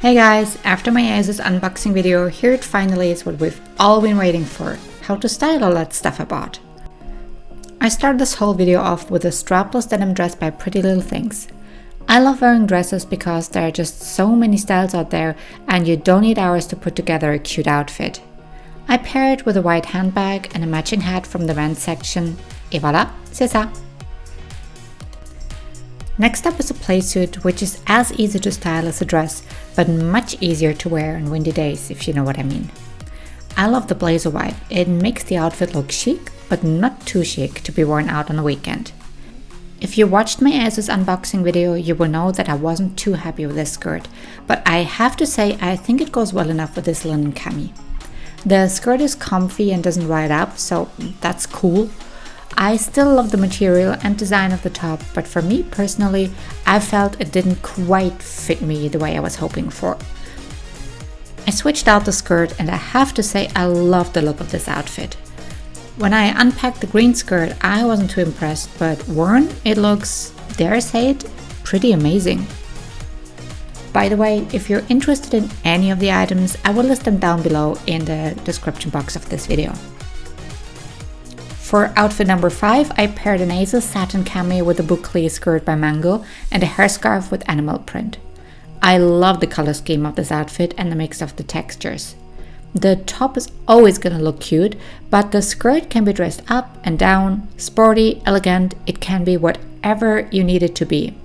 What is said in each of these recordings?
Hey guys, after my ASOS unboxing video, here it finally is what we've all been waiting for, how to style all that stuff I bought. I started this whole video off with a strapless denim dress by Pretty Little Things. I love wearing dresses because there are just so many styles out there and you don't need hours to put together a cute outfit. I pair it with a white handbag and a matching hat from the men's section, et voilà, c'est ça! Next up is a playsuit, which is as easy to style as a dress, but much easier to wear on windy days, if you know what I mean. I love the blazer vibe. It makes the outfit look chic, but not too chic to be worn out on a weekend. If you watched my ASOS unboxing video, you will know that I wasn't too happy with this skirt, but I have to say I think it goes well enough with this linen cami. The skirt is comfy and doesn't ride up, so that's cool. I still love the material and design of the top, but for me personally, I felt it didn't quite fit me the way I was hoping for. I switched out the skirt and I have to say I love the look of this outfit. When I unpacked the green skirt, I wasn't too impressed, but worn, it looks, dare I say it, pretty amazing. By the way, if you're interested in any of the items, I will list them down below in the description box of this video. For outfit number 5, I paired an ASOS satin cami with a boucle skirt by Mango and a hairscarf with animal print. I love the color scheme of this outfit and the mix of the textures. The top is always gonna look cute, but the skirt can be dressed up and down, sporty, elegant, it can be whatever you need it to be.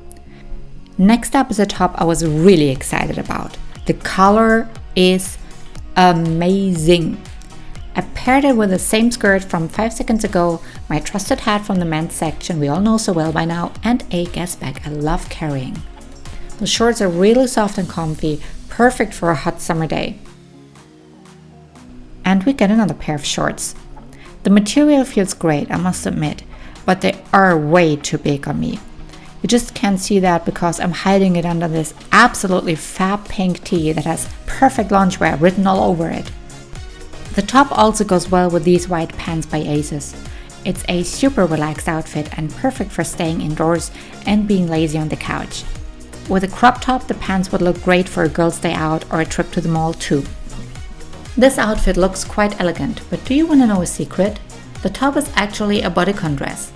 Next up is a top I was really excited about. The color is amazing. I paired it with the same skirt from 5 seconds ago, my trusted hat from the men's section we all know so well by now, and a guest bag I love carrying. The shorts are really soft and comfy, perfect for a hot summer day. And we get another pair of shorts. The material feels great, I must admit, but they are way too big on me. You just can't see that because I'm hiding it under this absolutely fab pink tee that has perfect loungewear written all over it. The top also goes well with these white pants by ASOS. It's a super relaxed outfit and perfect for staying indoors and being lazy on the couch. With a crop top, the pants would look great for a girl's day out or a trip to the mall too. This outfit looks quite elegant, but do you want to know a secret? The top is actually a bodycon dress.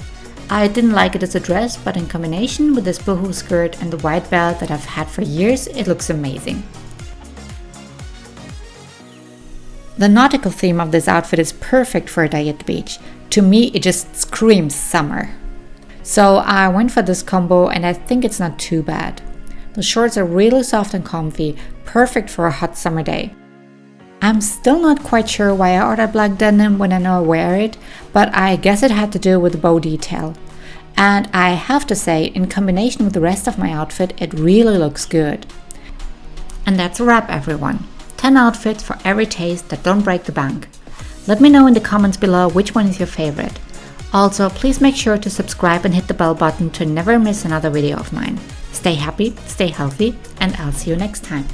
I didn't like it as a dress, but in combination with this boohoo skirt and the white belt that I've had for years, it looks amazing. The nautical theme of this outfit is perfect for a day at the beach. To me, it just screams summer. So I went for this combo and I think it's not too bad. The shorts are really soft and comfy, perfect for a hot summer day. I'm still not quite sure why I ordered black denim when I know I wear it, but I guess it had to do with the bow detail. And I have to say, in combination with the rest of my outfit, it really looks good. And that's a wrap, everyone. 10 outfits for every taste that don't break the bank. Let me know in the comments below which one is your favorite. Also, please make sure to subscribe and hit the bell button to never miss another video of mine. Stay happy, stay healthy, and I'll see you next time.